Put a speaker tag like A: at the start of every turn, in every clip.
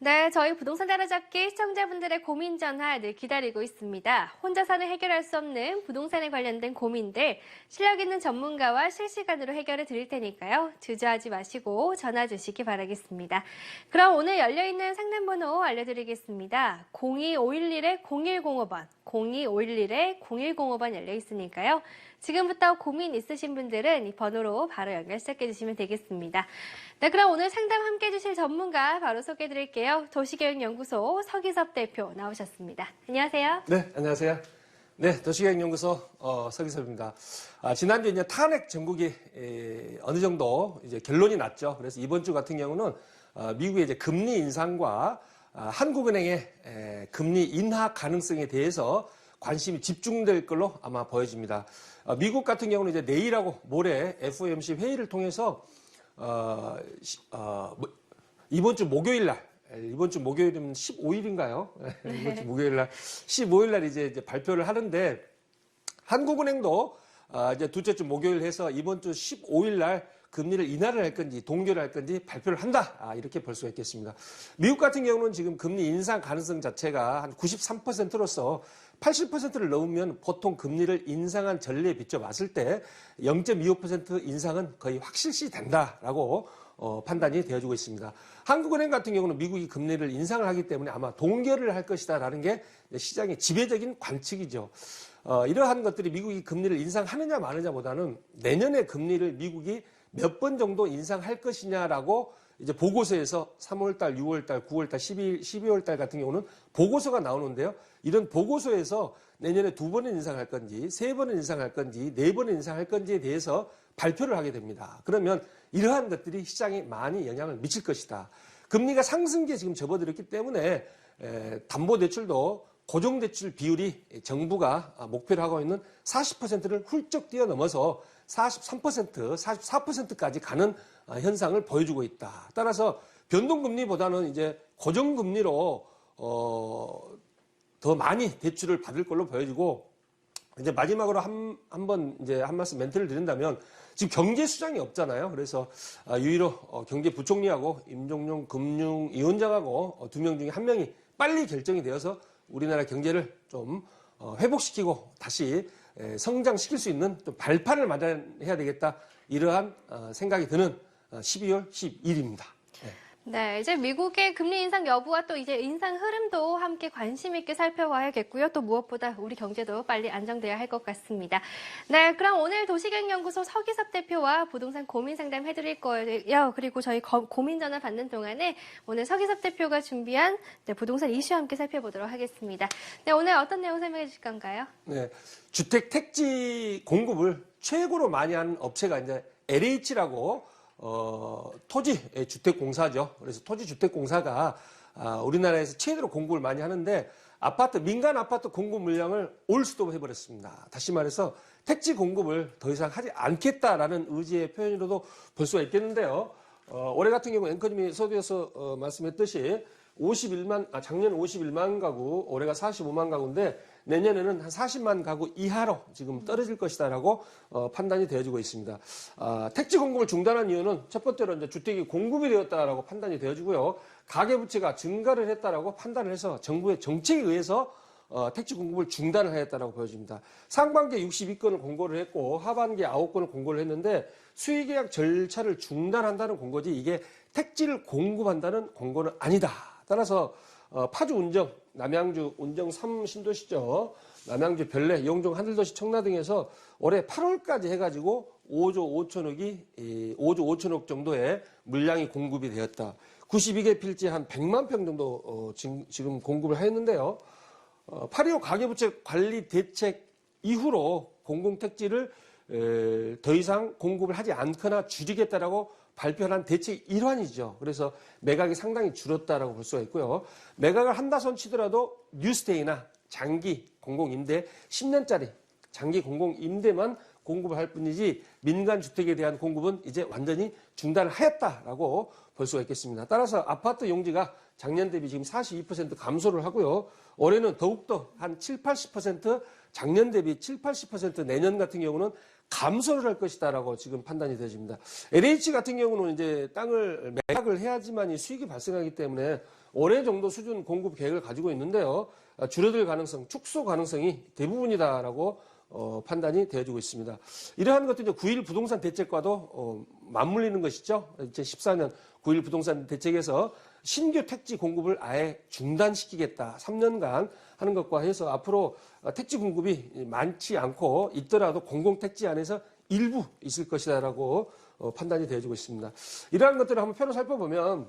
A: 네, 저희 부동산 따라잡기 시청자분들의 고민 전화 늘 기다리고 있습니다. 혼자서는 해결할 수 없는 부동산에 관련된 고민들 실력 있는 전문가와 실시간으로 해결해 드릴 테니까요. 주저하지 마시고 전화 주시기 바라겠습니다. 그럼 오늘 열려있는 상담번호 알려드리겠습니다. 02511-0105번, 02511-0105번 열려 있으니까요. 지금부터 고민 있으신 분들은 이 번호로 바로 연결 시작해 주시면 되겠습니다. 네, 그럼 오늘 상담 함께 해주실 전문가 바로 소개해 드릴게요. 도시계획연구소 서기섭 대표 나오셨습니다. 안녕하세요.
B: 네, 안녕하세요. 네, 도시계획연구소 서기섭입니다. 지난주 이제 탄핵 정국이 어느 정도 이제 결론이 났죠. 그래서 이번 주 같은 경우는 미국의 이제 금리 인상과 한국은행의 금리 인하 가능성에 대해서 관심이 집중될 걸로 아마 보여집니다. 미국 같은 경우는 이제 내일하고 모레 FOMC 회의를 통해서 이번 주 목요일이면 15일인가요? 이번 주 목요일날 15일날 이제 발표를 하는데 한국은행도 이제 둘째 주 목요일 해서 이번 주 15일날 금리를 인하를 할 건지 동결을 할 건지 발표를 한다. 이렇게 볼 수가 있겠습니다. 미국 같은 경우는 지금 금리 인상 가능성 자체가 한 93%로서 80%를 넘으면 보통 금리를 인상한 전례에 비춰 봤을 때 0.25% 인상은 거의 확실시 된다라고 판단이 되어지고 있습니다. 한국은행 같은 경우는 미국이 금리를 인상을 하기 때문에 아마 동결을 할 것이다라는 게 시장의 지배적인 관측이죠. 이러한 것들이 미국이 금리를 인상하느냐 마느냐보다는 내년에 금리를 미국이 몇 번 정도 인상할 것이냐라고 이제 보고서에서 3월달, 6월달, 9월달, 12월달 같은 경우는 보고서가 나오는데요. 이런 보고서에서 내년에 2번은 인상할 건지, 3번은 인상할 건지, 4번은 인상할 건지에 대해서 발표를 하게 됩니다. 그러면 이러한 것들이 시장에 많이 영향을 미칠 것이다. 금리가 상승기에 지금 접어들었기 때문에 담보대출도 고정대출 비율이 정부가 목표로 하고 있는 40%를 훌쩍 뛰어넘어서 43%, 44%까지 가는 현상을 보여주고 있다. 따라서 변동금리보다는 이제 고정금리로 더 많이 대출을 받을 걸로 보여지고, 이제 마지막으로 한번 이제 한 말씀 멘트를 드린다면 지금 경제 수장이 없잖아요. 그래서 유일로 경제부총리하고 임종용 금융위원장하고 2명 중에 1명이 빨리 결정이 되어서 우리나라 경제를 좀 회복시키고 다시 성장시킬 수 있는 좀 발판을 마련해야 되겠다. 이러한 생각이 드는 12월 10일입니다.
A: 네, 이제 미국의 금리 인상 여부와 또 이제 인상 흐름도 함께 관심 있게 살펴봐야겠고요. 또 무엇보다 우리 경제도 빨리 안정돼야 할 것 같습니다. 네, 그럼 오늘 도시계획연구소 서기섭 대표와 부동산 고민 상담 해드릴 거예요. 그리고 저희 고민 전화 받는 동안에 오늘 서기섭 대표가 준비한 부동산 이슈 함께 살펴보도록 하겠습니다. 네, 오늘 어떤 내용 설명해 주실 건가요?
B: 네, 주택 택지 공급을 최고로 많이 하는 업체가 이제 LH라고 토지주택공사죠. 그래서 토지주택공사가 우리나라에서 최대로 공급을 많이 하는데 민간 아파트 공급 물량을 올스톱 해버렸습니다. 다시 말해서 택지 공급을 더 이상 하지 않겠다라는 의지의 표현으로도 볼 수가 있겠는데요. 올해 같은 경우 앵커님이 서두에서 말씀했듯이 작년 51만 가구, 올해가 45만 가구인데 내년에는 한 40만 가구 이하로 지금 떨어질 것이다라고 판단이 되어지고 있습니다. 택지 공급을 중단한 이유는 첫 번째로 이제 주택이 공급이 되었다라고 판단이 되어지고요. 가계부채가 증가를 했다라고 판단을 해서 정부의 정책에 의해서 택지 공급을 중단을 하였다라고 보여집니다. 상반기에 62건을 공고를 했고 하반기에 9건을 공고를 했는데 수의계약 절차를 중단한다는 공고지 이게 택지를 공급한다는 공고는 아니다. 따라서 파주 운정, 남양주 운정 3신도시죠. 남양주 별내, 영종 하늘도시 청라 등에서 올해 8월까지 해가지고 5조 5천억 정도의 물량이 공급이 되었다. 92개 필지 한 100만 평 정도 지금 공급을 했는데요. 8.25 가계부채 관리 대책 이후로 공공택지를 더 이상 공급을 하지 않거나 줄이겠다라고 발표한 대책 일환이죠. 그래서 매각이 상당히 줄었다라고 볼 수가 있고요. 매각을 한다 손 치더라도 뉴스테이나 장기 공공임대 10년짜리 장기 공공임대만 공급을 할 뿐이지 민간 주택에 대한 공급은 이제 완전히 중단을 하였다라고 볼 수가 있겠습니다. 따라서 아파트 용지가 작년 대비 지금 42% 감소를 하고요. 올해는 더욱더 한 7, 80% 작년 대비 7, 80% 내년 같은 경우는 감소를 할 것이다라고 지금 판단이 되어집니다. LH 같은 경우는 이제 땅을 매각을 해야지만 이 수익이 발생하기 때문에 올해 정도 수준 공급 계획을 가지고 있는데요. 줄어들 가능성, 축소 가능성이 대부분이다라고 판단이 되어지고 있습니다. 이러한 것도 이제 9.1 부동산 대책과도 맞물리는 것이죠. 2014년 9.1 부동산 대책에서 신규 택지 공급을 아예 중단시키겠다. 3년간 하는 것과 해서 앞으로 택지 공급이 많지 않고 있더라도 공공택지 안에서 일부 있을 것이다라고 판단이 되어지고 있습니다. 이러한 것들을 한번 표로 살펴보면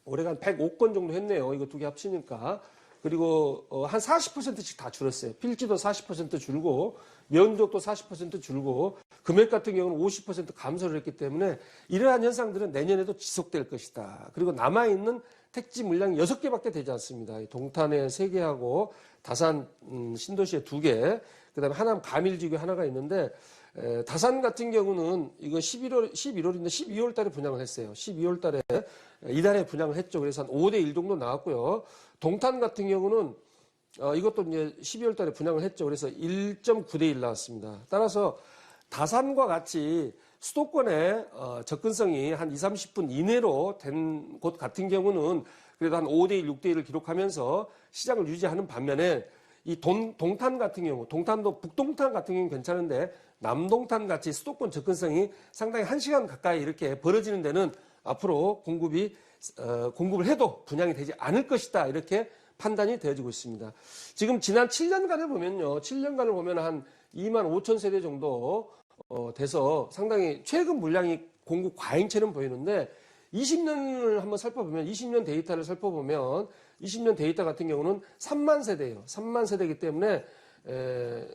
B: 올해가 한 105건 정도 했네요. 이거 두 개 합치니까. 그리고 한 40%씩 다 줄었어요. 필지도 40% 줄고 면적도 40% 줄고 금액 같은 경우는 50% 감소를 했기 때문에 이러한 현상들은 내년에도 지속될 것이다. 그리고 남아있는 택지 물량이 6개밖에 되지 않습니다. 동탄에 3개하고 다산 신도시에 2개, 그다음에 하남 가밀지구에 하나가 있는데 다산 같은 경우는 이거 11월인데 12월 달에 분양을 했어요. 12월 달에 이달에 분양을 했죠. 그래서 한 5대 1 정도 나왔고요. 동탄 같은 경우는 이것도 이제 12월 달에 분양을 했죠. 그래서 1.9대 1 나왔습니다. 따라서 다산과 같이 수도권의 접근성이 한 20, 30분 이내로 된 곳 같은 경우는 그래도 한 5대 1, 6대 1을 기록하면서 시장을 유지하는 반면에 이 동탄 같은 경우, 동탄도 북동탄 같은 경우는 괜찮은데 남동탄 같이 수도권 접근성이 상당히 1시간 가까이 이렇게 벌어지는 데는 앞으로 공급을 해도 분양이 되지 않을 것이다. 이렇게 판단이 되어지고 있습니다. 지금 지난 7년간을 보면 한 2만 5천 세대 정도 돼서 상당히 최근 물량이 공급 과잉처럼 보이는데 20년을 한번 살펴보면 20년 데이터를 살펴보면 20년 데이터 같은 경우는 3만 세대예요. 3만 세대이기 때문에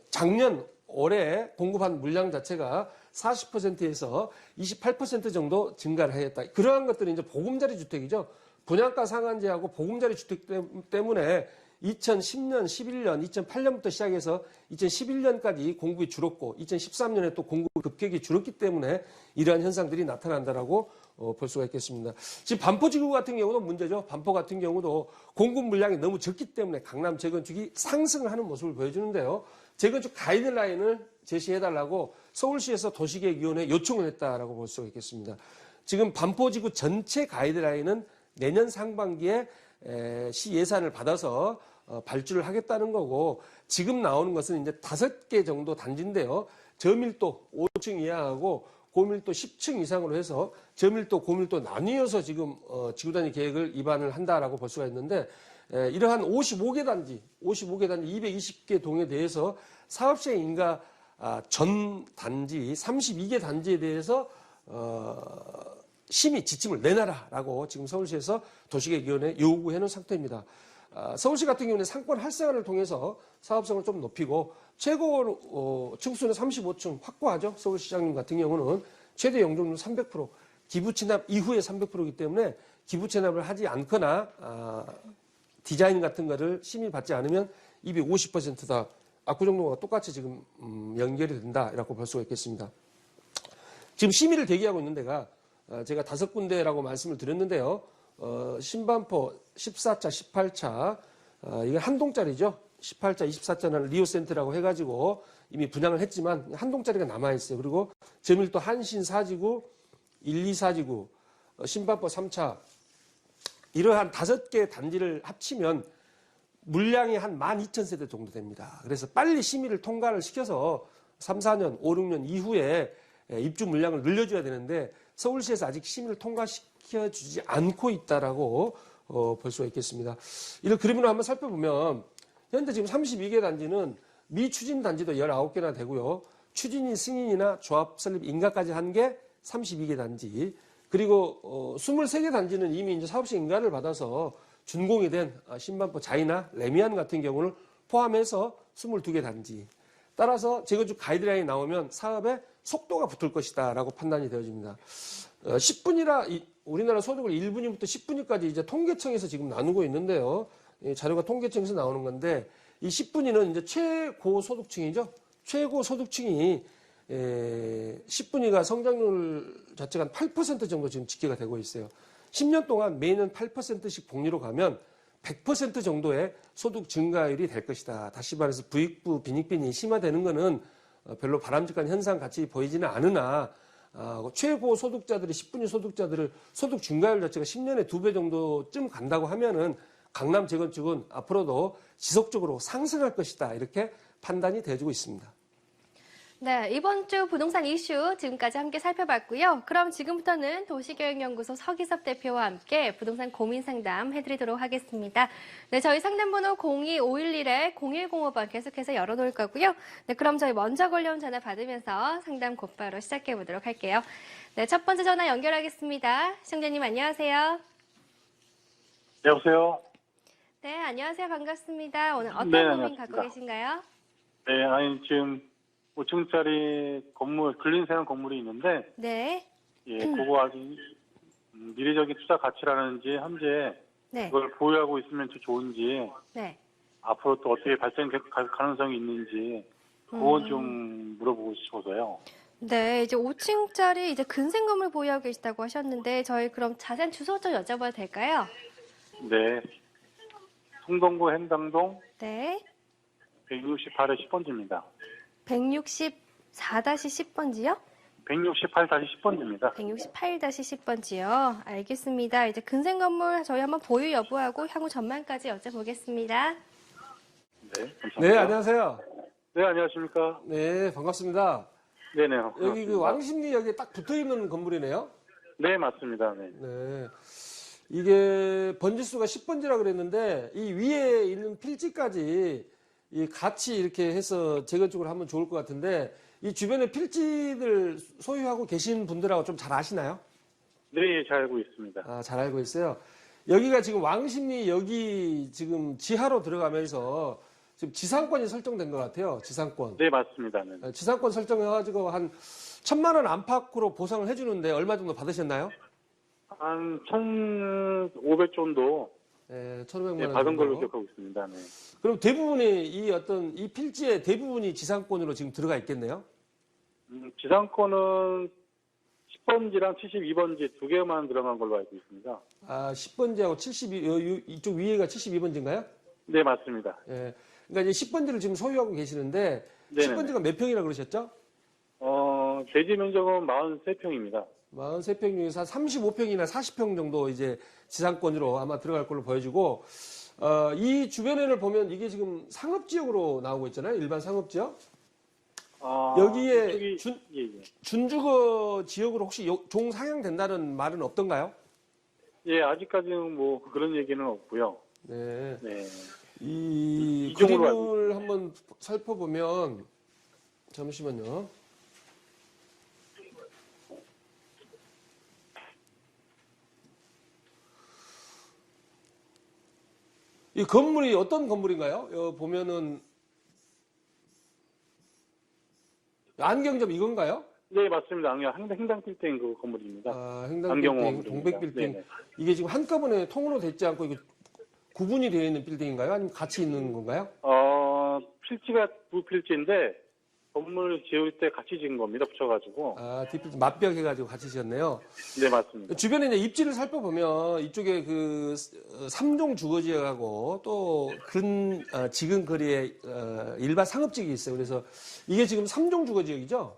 B: 작년 올해 공급한 물량 자체가 40%에서 28% 정도 증가를 하였다. 그러한 것들이 이제 보금자리 주택이죠. 분양가 상한제하고 보금자리 주택 때문에 2010년, 11년, 2008년부터 시작해서 2011년까지 공급이 줄었고 2013년에 또 공급이 급격히 줄었기 때문에 이러한 현상들이 나타난다라고 볼 수가 있겠습니다. 지금 반포지구 같은 경우도 문제죠. 반포 같은 경우도 공급 물량이 너무 적기 때문에 강남 재건축이 상승을 하는 모습을 보여주는데요. 재건축 가이드라인을 제시해달라고 서울시에서 도시계획위원회에 요청을 했다라고 볼 수가 있겠습니다. 지금 반포지구 전체 가이드라인은 내년 상반기에 시 예산을 받아서 발주를 하겠다는 거고 지금 나오는 것은 이제 5개 정도 단지인데요. 저밀도 5층 이하하고 고밀도 10층 이상으로 해서 저밀도, 고밀도 나뉘어서 지금 지구단위 계획을 입안을 한다라고 볼 수가 있는데 이러한 55개 단지 220개 동에 대해서 사업시행 인가 전 단지 32개 단지에 대해서 심의 지침을 내놔라라고 지금 서울시에서 도시계획위원회에 요구해 놓은 상태입니다. 서울시 같은 경우는 상권 활성화를 통해서 사업성을 좀 높이고 최고 층수는 35층 확보하죠. 서울시장님 같은 경우는 최대 용적률 300%, 기부 체납 이후에 300%이기 때문에 기부 체납을 하지 않거나 디자인 같은 거를 심의 받지 않으면 250%다. 압구정동과 똑같이 지금 연결이 된다라고 볼 수가 있겠습니다. 지금 심의를 대기하고 있는 데가 제가 5군데라고 말씀을 드렸는데요. 신반포 14차, 18차, 이게 한 동짜리죠. 18차, 24차는 리오센트라고 해가지고 이미 분양을 했지만 한 동짜리가 남아있어요. 그리고 저밀도 한신 4지구, 1, 2, 4지구, 신반포 3차, 이러한 5개 단지를 합치면 물량이 한 12,000세대 정도 됩니다. 그래서 빨리 심의를 통과를 시켜서 3, 4년, 5, 6년 이후에 입주 물량을 늘려줘야 되는데 서울시에서 아직 심의를 통과시켜주지 않고 있다라고 볼 수가 있겠습니다. 이런 그림으로 한번 살펴보면 현재 지금 32개 단지는 미추진 단지도 19개나 되고요. 추진이 승인이나 조합 설립 인가까지 한 게 32개 단지. 그리고 23개 단지는 이미 이제 사업시 인가를 받아서 준공이 된 신반포 자이나 레미안 같은 경우를 포함해서 22개 단지. 따라서 재건축 가이드라인이 나오면 사업에 속도가 붙을 것이다라고 판단이 되어집니다. 10분이라 우리나라 소득을 1분위부터 10분위까지 이제 통계청에서 지금 나누고 있는데요. 이 자료가 통계청에서 나오는 건데 이 10분위는 이제 최고 소득층이죠. 최고 소득층이 10분위가 성장률 자체가 한 8% 정도 지금 집계가 되고 있어요. 10년 동안 매년 8%씩 복리로 가면 100% 정도의 소득 증가율이 될 것이다. 다시 말해서 부익부 빈익빈이 심화되는 것은 별로 바람직한 현상 같이 보이지는 않으나 최고 소득자들이 10분위 소득자들을 소득 증가율 자체가 10년에 2배 정도쯤 간다고 하면은 강남 재건축은 앞으로도 지속적으로 상승할 것이다. 이렇게 판단이 되어지고 있습니다.
A: 네, 이번 주 부동산 이슈 지금까지 함께 살펴봤고요. 그럼 지금부터는 도시계획연구소 서기섭 대표와 함께 부동산 고민 상담 해드리도록 하겠습니다. 네, 저희 상담번호 02511-0105번 계속해서 열어놓을 거고요. 네, 그럼 저희 먼저 걸려온 전화 받으면서 상담 곧바로 시작해 보도록 할게요. 네, 첫 번째 전화 연결하겠습니다. 시청자님 안녕하세요.
C: 네, 여보세요?
A: 네, 안녕하세요. 반갑습니다. 오늘 어떤
C: 네,
A: 고민
C: 안녕하십니까.
A: 갖고 계신가요?
C: 네, 아니, 지금 5층짜리 건물, 근린생활 건물이 있는데,
A: 네,
C: 예, 그거 아주 미래적인 투자 가치라는지, 현재
A: 네,
C: 그걸 보유하고 있으면 더 좋은지,
A: 네.
C: 앞으로 또 어떻게 발전 가능성이 있는지, 그건 좀 물어보고 싶어서요.
A: 네, 이제 5층짜리 이제 근생 건물 보유하고 계시다고 하셨는데 저희 그럼 자세한 주소 좀 여쭤봐도 될까요?
C: 네. 송동구 행당동
A: 네,
C: 168의 10번지입니다.
A: 164-10번지요?
C: 168-10번지입니다.
A: 168-10번지요. 알겠습니다. 이제 근생 건물 저희 한번 보유 여부하고 향후 전망까지 여쭤보겠습니다.
C: 네, 감사합니다.
B: 네, 안녕하세요.
C: 네, 안녕하십니까?
B: 네, 반갑습니다.
C: 네네.
B: 여기 그 왕십리역에 딱 붙어 있는 건물이네요.
C: 네, 맞습니다. 네.
B: 네. 이게 번지수가 10번지라 그랬는데 이 위에 있는 필지까지 이 같이 이렇게 해서 재건축을 하면 좋을 것 같은데 이 주변에 필지들 소유하고 계신 분들하고 좀 잘 아시나요?
C: 네, 잘 알고 있습니다.
B: 아, 잘 알고 있어요. 여기가 지금 왕십리 여기 지금 지하로 들어가면서 지금 지상권이 설정된 것 같아요. 지상권.
C: 네, 맞습니다. 네.
B: 지상권 설정해가지고 한 1,000만 원 안팎으로 보상을 해주는데 얼마 정도 받으셨나요?
C: 한 1,500 정도
B: 네, 1,500만
C: 네,
B: 원
C: 받은
B: 정도.
C: 걸로 기억하고 있습니다. 네.
B: 그럼 대부분이 이 필지의 대부분이 지상권으로 지금 들어가 있겠네요?
C: 지상권은 10번지랑 72번지 두 개만 들어간 걸로 알고 있습니다.
B: 아, 10번지하고 이쪽 위에가 72번지인가요?
C: 네, 맞습니다.
B: 예. 그러니까 이제 10번지를 지금 소유하고 계시는데
C: 네네네.
B: 10번지가 몇 평이라 그러셨죠?
C: 대지 면적은 43평입니다.
B: 43평 중에서 한 35평이나 40평 정도 이제 지상권으로 아마 들어갈 걸로 보여지고, 이 주변에를 보면 이게 지금 상업지역으로 나오고 있잖아요. 일반 상업지역. 여기에
C: 이쪽이, 예.
B: 준주거 지역으로 혹시 종상향된다는 말은 없던가요?
C: 예, 아직까지는 뭐 그런 얘기는 없고요.
B: 네.
C: 네.
B: 이
C: 이쪽으로 알고
B: 그림을 한번 살펴보면, 잠시만요. 이 건물이 어떤 건물인가요? 보면은 안경점 이건가요?
C: 네, 맞습니다. 행당 빌딩 그 건물입니다.
B: 아,
C: 안경호
B: 행당빌딩,
C: 건물입니다.
B: 동백빌딩.
C: 네네.
B: 이게 지금 한꺼번에 통으로 됐지 않고 이게 구분이 되어 있는 빌딩인가요? 아니면 같이 있는 건가요?
C: 필지가 두 필지인데 건물 지을 때 같이 지은 겁니다. 붙여가지고.
B: 아, 뒷필지 맞벽 해가지고 같이 지었네요.
C: 네, 맞습니다.
B: 주변에 이제 입지를 살펴보면 이쪽에 그 3종 주거지역하고 또 지근 거리에 일반 상업지역이 있어요. 그래서 이게 지금 3종 주거지역이죠?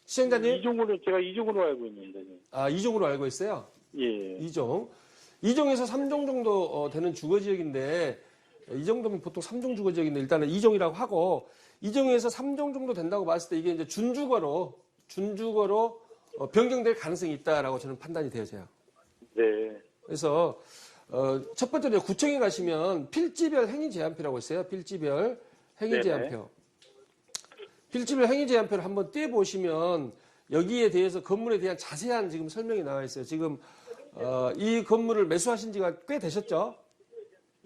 B: 시청자님?
C: 제가 이종으로 알고 있는데. 네.
B: 아, 2종으로 알고 있어요?
C: 예.
B: 2종. 2종에서 3종 정도 되는 주거지역인데 이 정도면 보통 3종 주거지역인데 일단은 2종이라고 하고 2종에서 3종 정도 된다고 봤을 때 이게 이제 준주거로 변경될 가능성이 있다라고 저는 판단이 되어져요.
C: 네.
B: 그래서 첫 번째로 구청에 가시면 필지별 행위 제한표라고 있어요. 필지별 행위 제한표. 필지별 행위 제한표를 한번 떼 보시면 여기에 대해서 건물에 대한 자세한 지금 설명이 나와 있어요. 지금 이 건물을 매수하신 지가 꽤 되셨죠?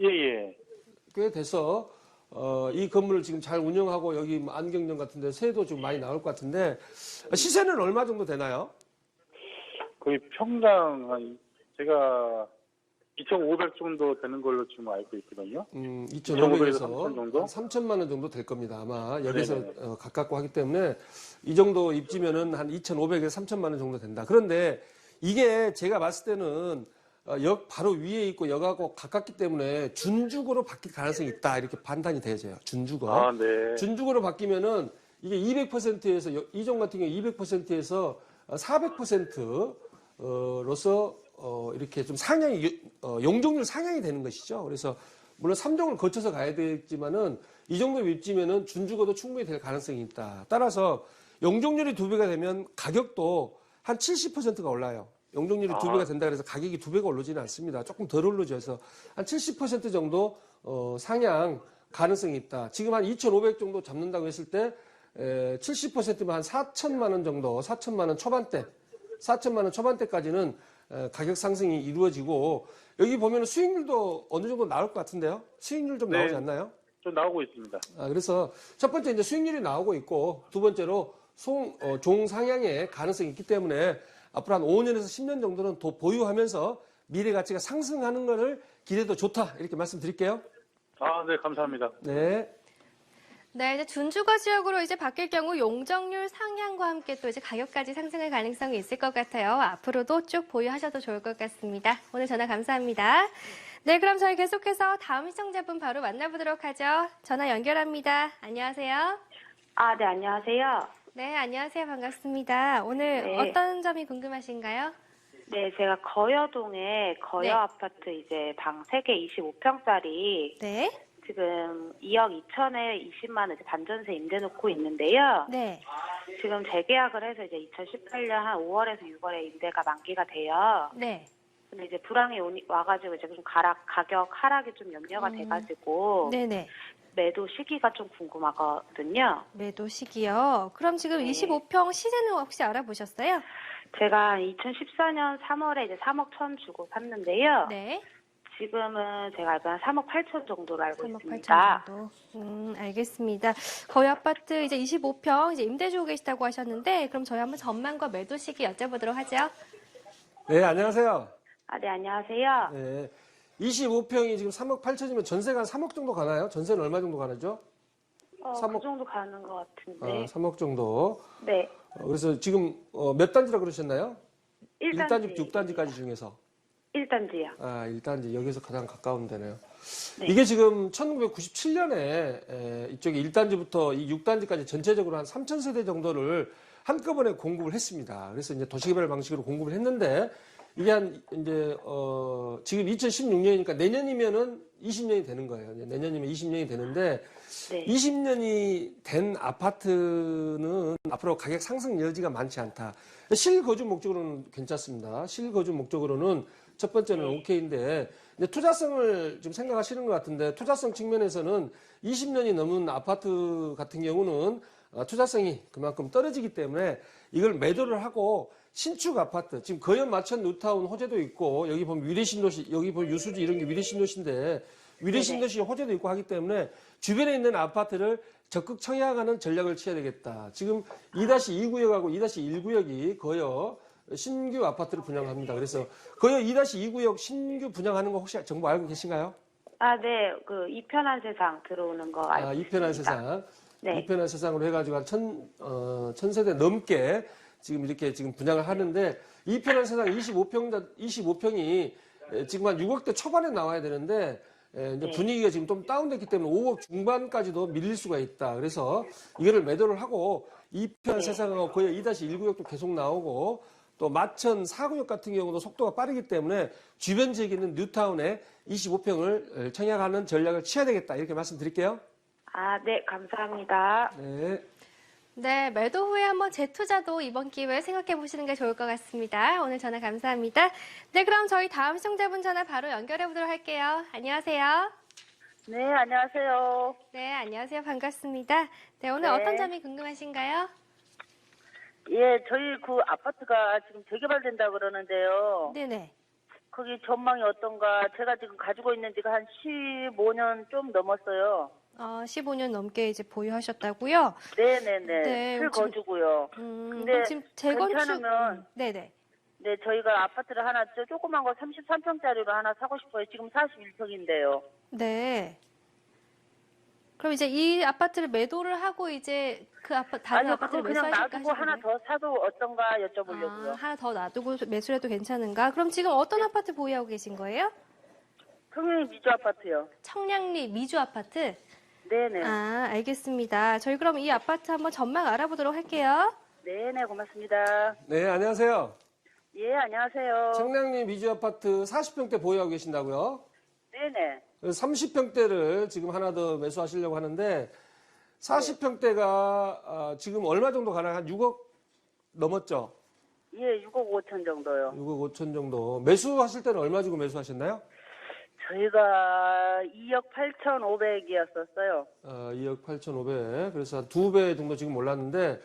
C: 예.
B: 꽤 돼서 이 건물을 지금 잘 운영하고 여기 뭐 안경점 같은 데 세도 좀 많이 나올 것 같은데 시세는 얼마 정도 되나요?
C: 거의 평당 제가 2,500 정도 되는 걸로 지금 알고 있거든요.
B: 2,500에서
C: 3,000 정도?
B: 3천만 원 정도 될 겁니다. 아마 여기서
C: 네네.
B: 가깝고 하기 때문에 이 정도 입지면은 한 2,500에서 3천만 원 정도 된다. 그런데 이게 제가 봤을 때는 역 바로 위에 있고 역하고 가깝기 때문에 준주거로 바뀔 가능성이 있다 이렇게 판단이 되어져요. 준주거.
C: 아, 네.
B: 준주거로 바뀌면은 이게 200%에서 이종 같은 경우 200%에서 400%로서 이렇게 좀 상향이 용적률 상향이 되는 것이죠. 그래서 물론 3종을 거쳐서 가야 되겠지만은 이 정도 위치면은 준주거도 충분히 될 가능성이 있다. 따라서 용적률이 2배가 되면 가격도 한 70%가 올라요. 용적률이 2배가 된다 그래서 가격이 2배가 오르지는 않습니다. 조금 덜 오르죠. 그래서 한 70% 정도 상향 가능성이 있다. 지금 한 2,500 정도 잡는다고 했을 때 70%면 한 4천만 원 정도, 4천만 원 초반대, 4천만 원 초반대까지는 가격 상승이 이루어지고 여기 보면 수익률도 어느 정도 나올 것 같은데요. 수익률 좀
C: 네.
B: 나오지 않나요?
C: 좀 나오고 있습니다.
B: 그래서 첫 번째 이제 수익률이 나오고 있고 두 번째로 종 상향의 가능성이 있기 때문에 앞으로 한 5년에서 10년 정도는 더 보유하면서 미래 가치가 상승하는 것을 기대도 좋다 이렇게 말씀드릴게요.
C: 아, 네, 감사합니다.
B: 네.
A: 네, 이제 준주거 지역으로 이제 바뀔 경우 용적률 상향과 함께 또 이제 가격까지 상승할 가능성이 있을 것 같아요. 앞으로도 쭉 보유하셔도 좋을 것 같습니다. 오늘 전화 감사합니다. 네, 그럼 저희 계속해서 다음 시청자분 바로 만나보도록 하죠. 전화 연결합니다. 안녕하세요.
D: 아, 네, 안녕하세요.
A: 네, 안녕하세요. 반갑습니다. 오늘
D: 네.
A: 어떤 점이 궁금하신가요?
D: 네, 제가 거여동에 거여
A: 네.
D: 아파트 이제 방 3개 25평짜리
A: 네.
D: 지금 2억 2천에 20만 원 이제 반전세 임대 놓고 있는데요.
A: 네.
D: 지금 재계약을 해서 이제 2018년 한 5월에서 6월에 임대가 만기가 돼요.
A: 네.
D: 근데 이제 불황이 와가지고 이제 좀 가격 하락이 좀 염려가 돼가지고
A: 네네.
D: 매도 시기가 좀 궁금하거든요.
A: 매도 시기요. 그럼 지금
D: 네.
A: 25평 시세는 혹시 알아보셨어요?
D: 제가 2014년 3월에 이제 3억 1천 주고 샀는데요.
A: 네.
D: 지금은 제가 알고 한 3억 8천 정도로 알고
A: 3억 8천
D: 있습니다.
A: 정도. 알겠습니다. 거의 아파트 이제 25평 이제 임대 주고 계시다고 하셨는데 그럼 저희 한번 전망과 매도 시기 여쭤보도록 하죠.
B: 네, 안녕하세요.
D: 아, 네, 안녕하세요.
B: 네. 25평이 지금 3억 8천이면 전세가 한 3억 정도 가나요? 전세는 얼마 정도 가나죠? 3억.
D: 그 정도 가는 것 같은데.
B: 3억 정도.
D: 네.
B: 그래서 지금 몇 단지라 그러셨나요?
D: 1단지.
B: 1단지, 6단지까지 중에서.
D: 1단지요.
B: 1단지. 여기서 가장 가까운 데네요.
D: 네.
B: 이게 지금 1997년에 이쪽에 1단지부터 이 6단지까지 전체적으로 한 3천 세대 정도를 한꺼번에 공급을 했습니다. 그래서 이제 도시개발 방식으로 공급을 했는데 이게 지금 2016년이니까 내년이면은 20년이 되는 거예요. 내년이면 20년이 되는데
D: 네.
B: 20년이 된 아파트는 앞으로 가격 상승 여지가 많지 않다. 실거주 목적으로는 괜찮습니다. 실거주 목적으로는 첫 번째는 오케이인데 이제 투자성을 좀 생각하시는 것 같은데 투자성 측면에서는 20년이 넘은 아파트 같은 경우는 투자성이 그만큼 떨어지기 때문에 이걸 매도를 하고 신축 아파트, 지금 거연 마천 뉴타운 호재도 있고, 여기 보면 위례신도시, 여기 보면 유수지 이런 게 위례신도시인데, 위례신도시 호재도 있고 하기 때문에 주변에 있는 아파트를 적극 청약하는 전략을 취해야 되겠다. 지금 2-2구역하고 2-1구역이 거여 신규 아파트를 분양합니다. 그래서 거여 2-2구역 신규 분양하는 거 혹시 정보 알고 계신가요?
D: 아, 네. 그 이편한 세상 들어오는 거 알고
B: 이편한
D: 있습니다.
B: 세상.
D: 네.
B: 이편한 세상으로 해가지고 한 1000세대 넘게 지금 이렇게 지금 분양을 하는데 이편한 세상 25평이 지금 한 6억대 초반에 나와야 되는데 이제
D: 네.
B: 분위기가 지금 좀 다운됐기 때문에 5억 중반까지도 밀릴 수가 있다. 그래서 이거를 매도를 하고 이편 세상하고 거의 2-1구역도 계속 나오고 또 마천 4구역 같은 경우도 속도가 빠르기 때문에 주변 지역에 있는 뉴타운에 25평을 청약하는 전략을 취해야 되겠다. 이렇게 말씀드릴게요.
D: 아, 네. 감사합니다.
B: 네.
A: 네, 매도 후에 한번 재투자도 이번 기회에 생각해 보시는 게 좋을 것 같습니다. 오늘 전화 감사합니다. 네, 그럼 저희 다음 시청자분 전화 바로 연결해 보도록 할게요. 안녕하세요.
E: 네, 안녕하세요.
A: 네, 안녕하세요. 반갑습니다. 네, 오늘
E: 네.
A: 어떤 점이 궁금하신가요?
E: 예, 저희 그 아파트가 지금 재개발된다 그러는데요.
A: 네네.
E: 거기 전망이 어떤가? 제가 지금 가지고 있는 지가 한 15년 좀 넘었어요.
A: 15년 넘게 이제 보유하셨다고요?
E: 네네네.
A: 네,
E: 실거주고요.
A: 그럼
E: 근데
A: 지금 재건축.
E: 괜찮으면
A: 네네.
E: 네, 저희가 아파트를 하나, 조그만 거 33평짜리로 하나 사고 싶어요. 지금 41평인데요.
A: 네. 그럼 이제 이 아파트를 매도를 하고 이제 그 다른
E: 아니요,
A: 아파트를
E: 그거 그냥
A: 매수하실까
E: 놔두고 하나
A: 하시는 거예요?
E: 더 사도 어떤가 여쭤보려고요.
A: 하나 더 놔두고 매수해도 괜찮은가? 그럼 지금 어떤 아파트 보유하고 계신 거예요?
E: 평양 미주 아파트요.
A: 청량리 미주 아파트?
E: 네네.
A: 알겠습니다. 저희 그럼 이 아파트 한번 전망 알아보도록 할게요.
E: 네네, 고맙습니다.
B: 네, 안녕하세요.
E: 예, 안녕하세요.
B: 청량리 미주 아파트 40평대 보유하고 계신다고요?
E: 네네.
B: 30평대를 지금 하나 더 매수하시려고 하는데 40평대가 지금 얼마 정도 가나요? 한 6억 넘었죠?
E: 예, 6억 5천 정도요.
B: 6억 5천 정도. 매수하실 때는 얼마 주고 매수하셨나요?
E: 저희가 2억 8,500이었었어요.
B: 2억 8,500. 그래서 한 2배 정도 지금 올랐는데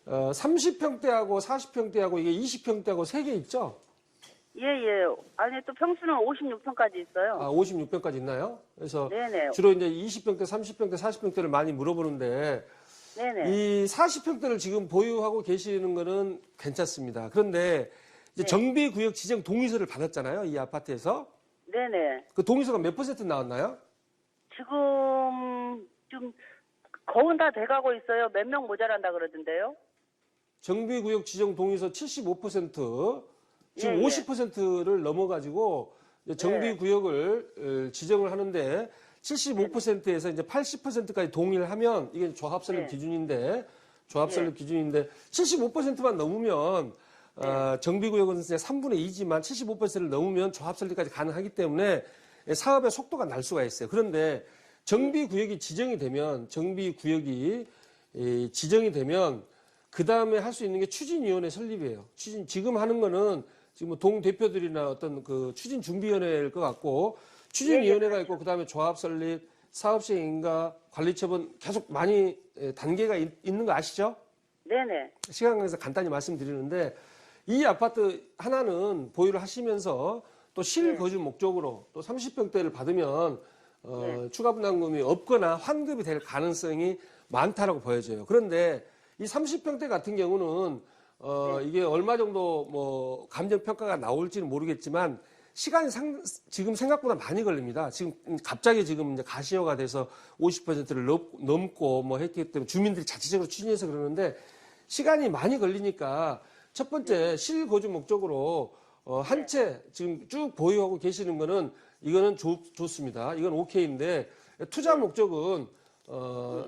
B: 30평대하고 40평대하고 이게 20평대하고 3개 있죠?
E: 예, 예. 아니, 또 평수는 56평까지 있어요.
B: 56평까지 있나요? 그래서
E: 네네.
B: 주로 이제 20평대, 30평대, 40평대를 많이 물어보는데
E: 네네.
B: 이 40평대를 지금 보유하고 계시는 거는 괜찮습니다. 그런데 이제
E: 네.
B: 정비구역 지정 동의서를 받았잖아요. 이 아파트에서.
E: 네네.
B: 그 동의서가 몇 퍼센트 나왔나요?
E: 지금 좀 거의 다 돼가고 있어요. 몇 명 모자란다 그러던데요.
B: 정비구역 지정 동의서 75%, 지금
E: 예, 예.
B: 50%를 넘어가지고 이제 정비구역을 지정을 하는데 75%에서 이제 80%까지 동의를 하면 이게 조합설립
E: 네.
B: 기준인데 75%만 넘으면 정비구역은 이제 3분의 2지만 75%를 넘으면 조합설립까지 가능하기 때문에 사업의 속도가 날 수가 있어요. 그런데 정비구역이 지정이 되면 그 다음에 할 수 있는 게 추진위원회 설립이에요. 지금 하는 거는 지금 뭐 동 대표들이나 어떤 그 추진준비위원회일 것 같고 추진위원회가 있고 그 다음에 조합 설립, 사업시행인가, 관리처분 계속 많이 단계가 있는 거 아시죠?
E: 네네.
B: 시간 관계에서 간단히 말씀드리는데 이 아파트 하나는 보유를 하시면서 또 실거주 목적으로 또 30평대를 받으면 추가 분담금이 없거나 환급이 될 가능성이 많다라고 보여져요. 그런데 이 30평대 같은 경우는 이게 얼마 정도 뭐 감정평가가 나올지는 모르겠지만 시간이 지금 생각보다 많이 걸립니다. 지금 갑자기 지금 이제 가시화가 돼서 50%를 넘고 뭐 했기 때문에 주민들이 자체적으로 추진해서 그러는데 시간이 많이 걸리니까 첫 번째 실거주 목적으로 한 채 지금 쭉 보유하고 계시는 거는 이거는 좋습니다. 이건 오케이인데 투자 목적은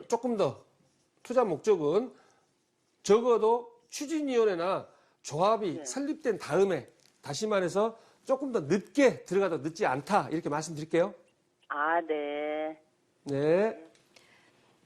B: 조금 더 투자 목적은 적어도 추진위원회나 조합이 설립된 다음에 다시 말해서 조금 더 늦게 들어가도 늦지 않다 이렇게 말씀드릴게요.
E: 아, 네.
B: 네.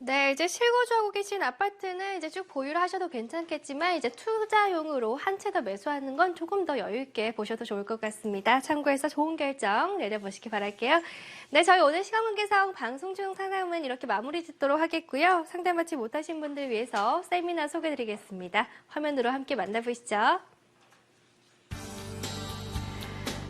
A: 네, 이제 실거주하고 계신 아파트는 이제 쭉 보유를 하셔도 괜찮겠지만 이제 투자용으로 한 채 더 매수하는 건 조금 더 여유 있게 보셔도 좋을 것 같습니다. 참고해서 좋은 결정 내려보시기 바랄게요. 네, 저희 오늘 시간관계상 방송 중 상담은 이렇게 마무리 짓도록 하겠고요. 상담받지 못하신 분들 위해서 세미나 소개드리겠습니다. 화면으로 함께 만나보시죠.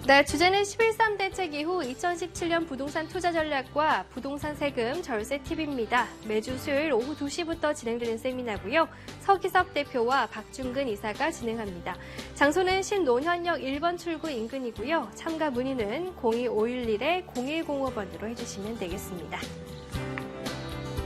A: 네, 주제는 11.3 대책 이후 2017년 부동산 투자 전략과 부동산 세금 절세 팁입니다. 매주 수요일 오후 2시부터 진행되는 세미나고요. 서기석 대표와 박중근 이사가 진행합니다. 장소는 신논현역 1번 출구 인근이고요. 참가 문의는 02511-0105번으로 해주시면 되겠습니다.